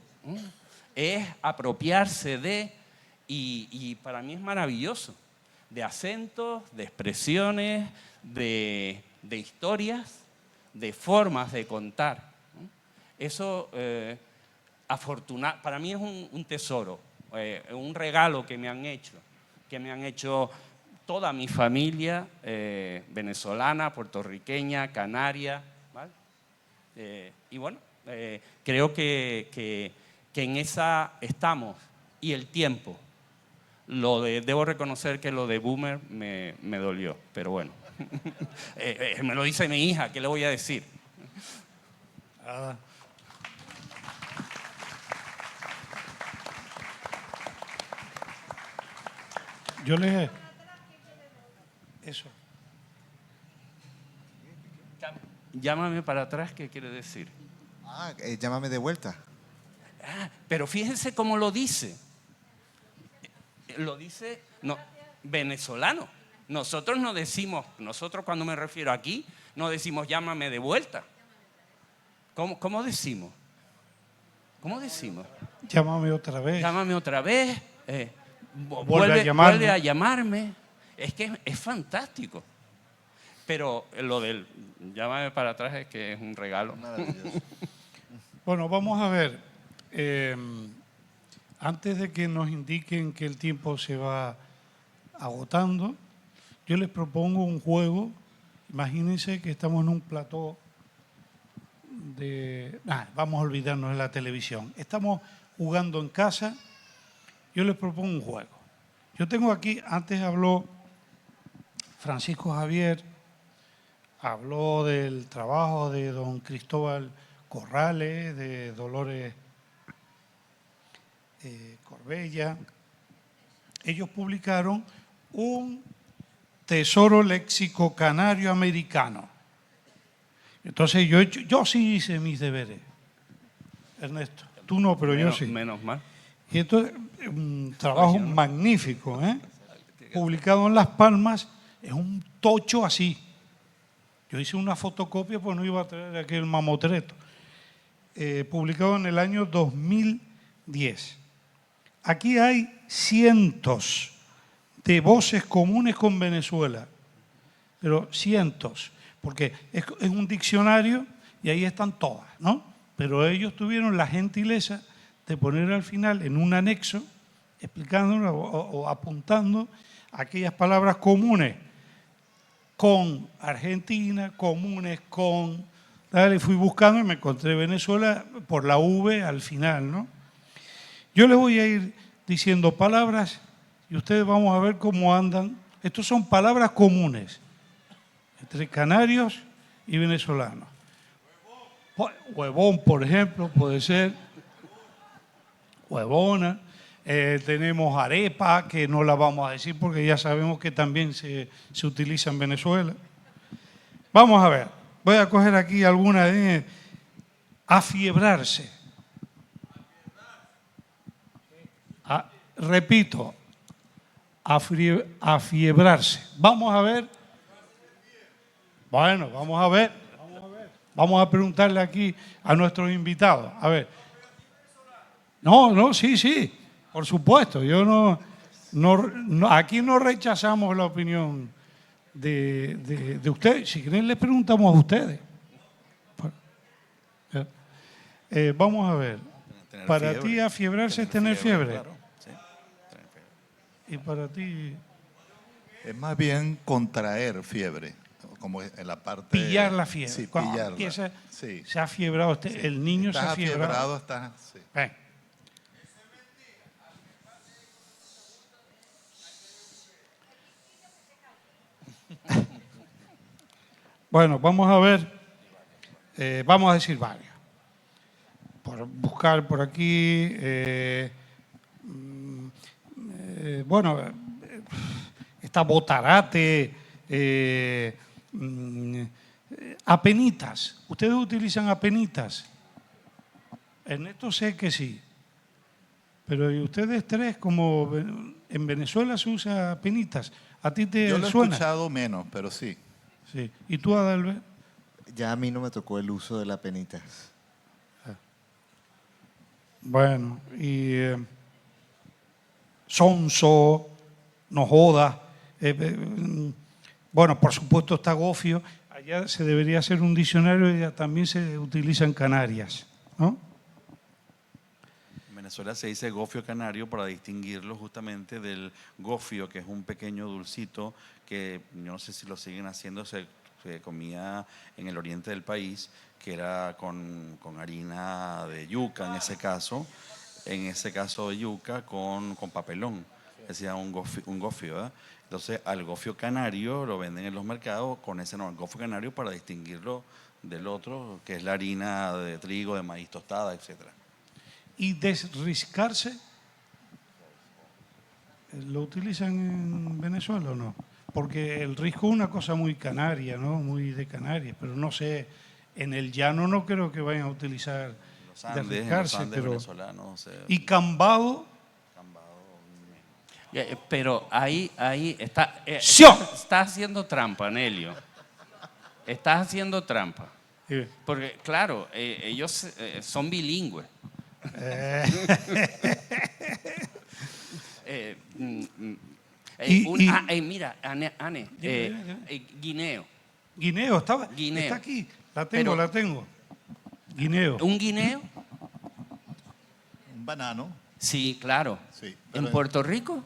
Es apropiarse y para mí es maravilloso, de acentos, de expresiones, de historias, de formas de contar. Eso, para mí es un tesoro, un regalo que me han hecho toda mi familia venezolana, puertorriqueña, canaria, ¿vale? Y bueno, creo que en esa estamos, y el tiempo Debo reconocer que lo de boomer me dolió, pero bueno. Me lo dice mi hija, ¿qué le voy a decir? Nada. Yo les... Eso. Llámame para atrás, ¿qué quiere decir? Ah, llámame de vuelta. Ah, pero fíjense cómo lo dice. Lo dice no, venezolano. Nosotros no decimos, nosotros cuando me refiero aquí, no decimos llámame de vuelta. ¿Cómo decimos? ¿Cómo decimos? Llámame otra vez. Llámame otra vez. Vuelve a llamarme. Vuelve a llamarme. Es que es fantástico. Pero lo del llámame para atrás es que es un regalo. Maravilloso. Bueno, vamos a ver. Antes de que nos indiquen que el tiempo se va agotando, yo les propongo un juego. Imagínense que estamos en un plató de... vamos a olvidarnos de la televisión. Estamos jugando en casa. Yo les propongo un juego. Yo tengo aquí, antes habló Francisco Javier, habló del trabajo de don Cristóbal Corrales, de Dolores Corbella. Ellos publicaron un tesoro léxico canario americano. Entonces yo sí hice mis deberes, Ernesto. Tú no, pero yo sí. Menos mal. Y esto es un trabajo magnífico, publicado en Las Palmas, es un tocho así. Yo hice una fotocopia, pues no iba a traer aquel mamotreto. Publicado en el año 2010. Aquí hay cientos de voces comunes con Venezuela, pero cientos, porque es un diccionario y ahí están todas, ¿no? Pero ellos tuvieron la gentileza de poner al final en un anexo, explicándolo o apuntando aquellas palabras comunes con Argentina, comunes con... Dale, fui buscando y me encontré Venezuela por la V al final, ¿no? Yo les voy a ir diciendo palabras y ustedes vamos a ver cómo andan. Estos son palabras comunes entre canarios y venezolanos. Huevón, por ejemplo, puede ser. Huevona. Tenemos arepa, que no la vamos a decir porque ya sabemos que también se utiliza en Venezuela. Vamos a ver. Voy a coger aquí alguna de... Afiebrarse. Repito, afiebrarse. Vamos a ver. Bueno, vamos a ver. Vamos a preguntarle aquí a nuestros invitados. A ver. No, sí, por supuesto. Yo no, aquí no rechazamos la opinión de ustedes. Si quieren, les preguntamos a ustedes. Vamos a ver. Para fiebre. ti, afiebrarse es tener fiebre. Claro, sí, tener fiebre. Y para ti, Es más bien contraer fiebre, como en la parte... pillar la fiebre. Sí, Cuando pillarla. empieza, Sí. se ha fiebrado usted, Sí. el niño se ha Estás fiebrado. estás... Sí. Ven. Bueno, vamos a ver, vamos a decir varios. Por buscar por aquí, bueno, está botarate, apenitas. ¿Ustedes utilizan apenitas? Ernesto sé que sí. Pero ¿y ustedes tres, como en Venezuela se usa apenitas? ¿A ti te Yo lo he suena? escuchado menos, pero sí. Sí. ¿Y tú, Adalbert? Ya a mí no me tocó el uso de la penitas. Bueno, y sonso, no joda. Bueno, por supuesto está gofio. Allá se debería hacer un diccionario y también se utiliza en Canarias, ¿no? En Venezuela se dice gofio canario para distinguirlo justamente del gofio, que es un pequeño dulcito que yo no sé si lo siguen haciendo, se comía en el oriente del país, que era con harina de yuca en ese caso de yuca con papelón. decía un gofio, ¿verdad? Entonces, al gofio canario lo venden en los mercados con ese nombre, gofio canario, para distinguirlo del otro, que es la harina de trigo, de maíz tostada, etc. ¿Y desriscarse? ¿Lo utilizan en Venezuela o no? Porque el risco es una cosa muy canaria, ¿no? Muy de Canarias, pero no sé, en el llano no creo que vayan a utilizar Los Andes, en los desriscarse, Andes pero... venezolanos. ¿Y cambado? Pero ahí está, ¡Sio! estás haciendo trampa, Nelio. Estás haciendo trampa. Porque, claro, ellos son bilingües. Mira, Ane, guineo. Guineo, está Guineo. aquí. Pero- La tengo. Guineo. ¿Un guineo? Un banano. Sí, claro. Sí, ¿En pero- Puerto Rico?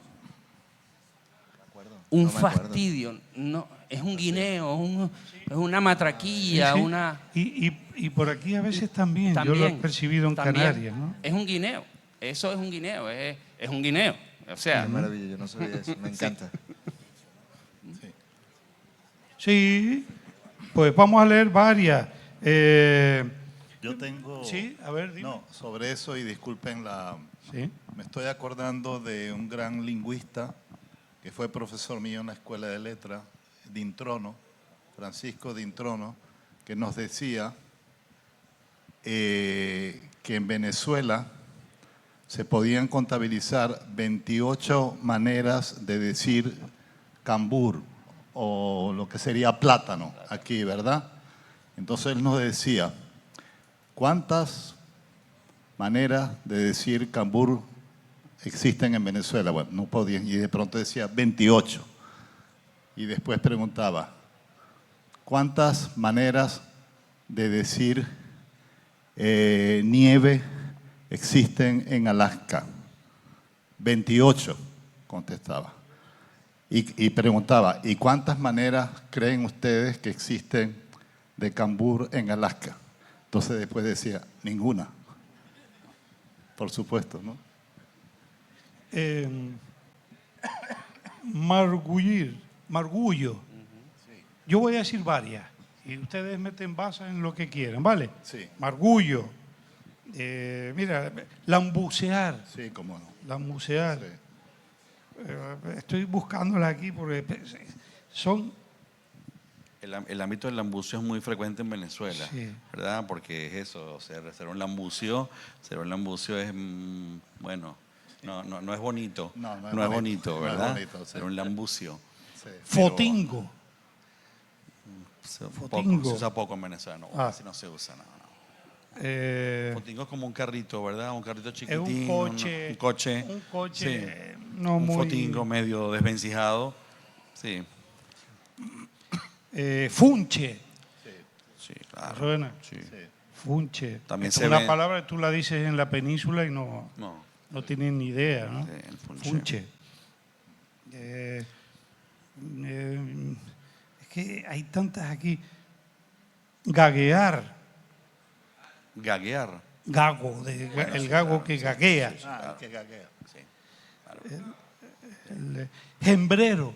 No Un me acuerdo. fastidio. No, es un guineo, es una matraquilla, Sí, sí. una... Y por aquí a veces también, yo lo he percibido en también. Canarias, ¿no? Es un guineo. Eso es un guineo. Es un guineo. O sea, Qué maravilla, yo no sabía eso, me encanta. Sí, pues vamos a leer varias. Yo tengo... Sí, a ver, dime. No, sobre eso, y disculpen la... Sí. Me estoy acordando de un gran lingüista que fue profesor mío en la Escuela de Letras, Dintrono, Francisco Dintrono, que nos decía que en Venezuela se podían contabilizar 28 maneras de decir cambur, o lo que sería plátano aquí, ¿verdad? Entonces él nos decía, ¿cuántas maneras de decir cambur existen en Venezuela? Bueno, no podía, y de pronto decía 28. Y después preguntaba, ¿cuántas maneras de decir nieve existen en Alaska? 28, contestaba. Y preguntaba, ¿y cuántas maneras creen ustedes que existen de cambur en Alaska? Entonces después decía, ninguna. Por supuesto, ¿no? Margullo. Yo voy a decir varias y ustedes meten basa en lo que quieran, ¿vale? Sí. Margullo. Mira, lambucear. Sí, cómo no. Lambucear. Sí. Estoy buscándola aquí porque son... El ámbito del lambucio es muy frecuente en Venezuela, Sí. ¿verdad? Porque es eso, o sea, ser un lambucio es, bueno, no es bonito. No es es bonito, bonito, no es ¿verdad? bonito, sí. Ser un lambucio. Sí. Fotingo. Poco, se usa poco en Venezuela, no, Ah. casi no se usa, no. Fotingo es como un carrito, ¿verdad? Un carrito Es chiquitín. un coche. Un coche. Un coche Sí. no Un muy... fotingo medio desvencijado. Sí, funche. sí, claro. ¿Suena? Sí. Funche. También Esta se es una ve- palabra que tú la dices en la península y no No, tienen ni idea, ¿no? sí, el funche. Funche. Es que hay tantas aquí. Gaguear. Gaguear. Gago, el gago que gaguea. Ah, que gaguea. Sí, claro. Gembrero.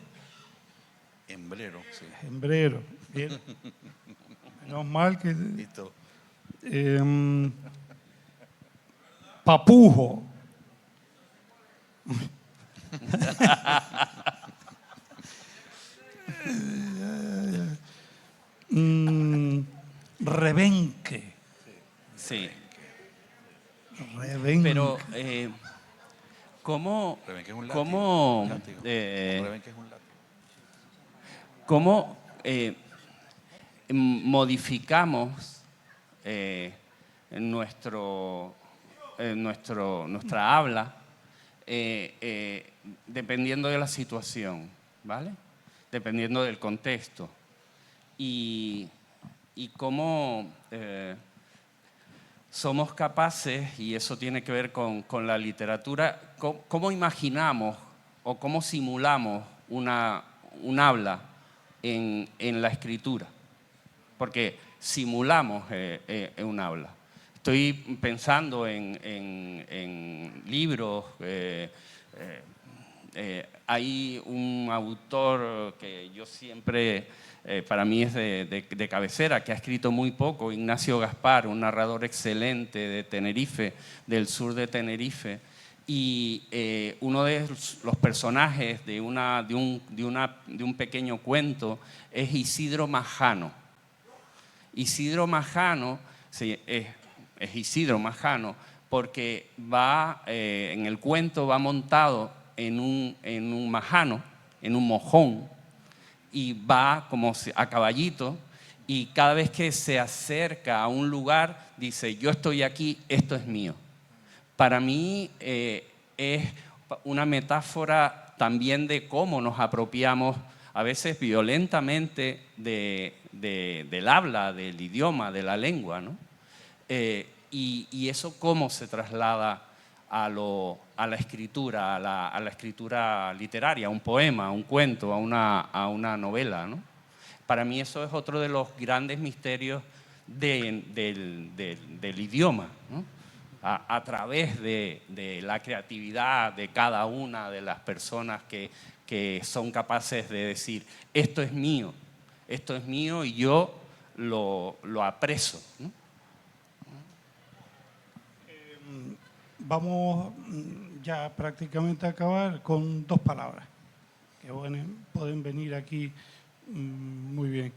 Hembrero, sí. Gembrero. Bien. Menos mal que... Listo. Papujo. Rebenque. sí. Rebenque. Pero, ¿cómo, Rebenque es un látigo. cómo, Látigo. Rebenque es un látigo. cómo modificamos nuestra habla dependiendo de la situación, ¿vale? Dependiendo del contexto. Y cómo somos capaces, y eso tiene que ver con la literatura, cómo imaginamos o cómo simulamos un habla en la escritura. Porque simulamos un habla. Estoy pensando en libros hay un autor que yo siempre, para mí es de cabecera, que ha escrito muy poco, Ignacio Gaspar, un narrador excelente de Tenerife, del sur de Tenerife, y uno de los personajes de un pequeño cuento es Isidro Majano. Isidro Majano es Isidro Majano porque va, en el cuento va montado en un majano, en un mojón, y va como a caballito, y cada vez que se acerca a un lugar dice: yo estoy aquí, esto es mío. Para mí es una metáfora también de cómo nos apropiamos a veces violentamente del habla, del idioma, de la lengua, ¿no? Y eso cómo se traslada a la escritura, a la escritura literaria, a un poema, a un cuento, a una novela, ¿no? Para mí eso es otro de los grandes misterios del idioma, ¿no? A través de la creatividad de cada una de las personas que son capaces de decir: esto es mío y yo lo apreso, ¿no? Vamos ya prácticamente a acabar con 2 palabras, que pueden venir aquí muy bien.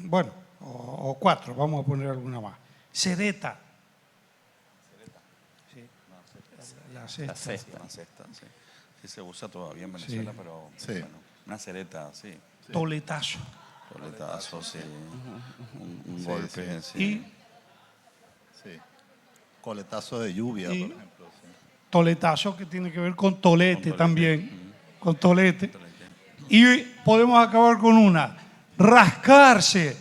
Bueno, o 4, vamos a poner alguna más. Sedeta. Sí. La cesta. Una cesta, sí. Sí se usa todavía en Venezuela, Sí. pero Sí. bueno, una cereta, sí. Toletazo. Toletazo, sí. Un Sí, golpe, sí. sí. Y Sí. Coletazo de lluvia, Y- por ejemplo. Sí. toletazo, que tiene que ver con tolete, Con tolete. también. Con tolete. Y podemos acabar con una: rascarse.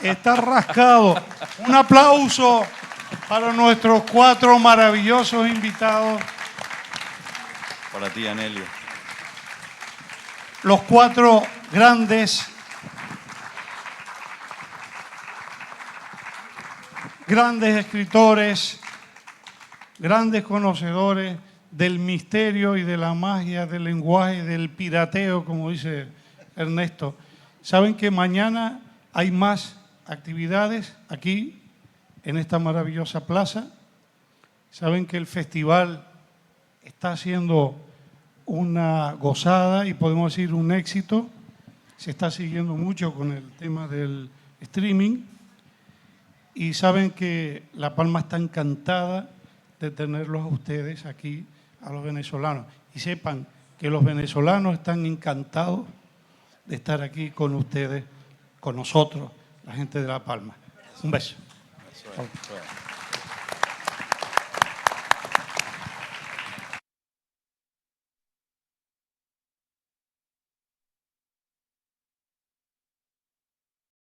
Está rascado. Un aplauso para nuestros 4 maravillosos invitados. Para ti, Anelio. Los 4 grandes escritores, grandes conocedores del misterio y de la magia del lenguaje, del pirateo, como dice Ernesto. Saben que mañana hay más actividades aquí, en esta maravillosa plaza. Saben que el festival está haciendo una gozada y podemos decir un éxito. Se está siguiendo mucho con el tema del streaming. Y saben que La Palma está encantada de tenerlos a ustedes aquí, a los venezolanos. Y sepan que los venezolanos están encantados de estar aquí con ustedes, con nosotros, la gente de La Palma. Un beso. Eso es.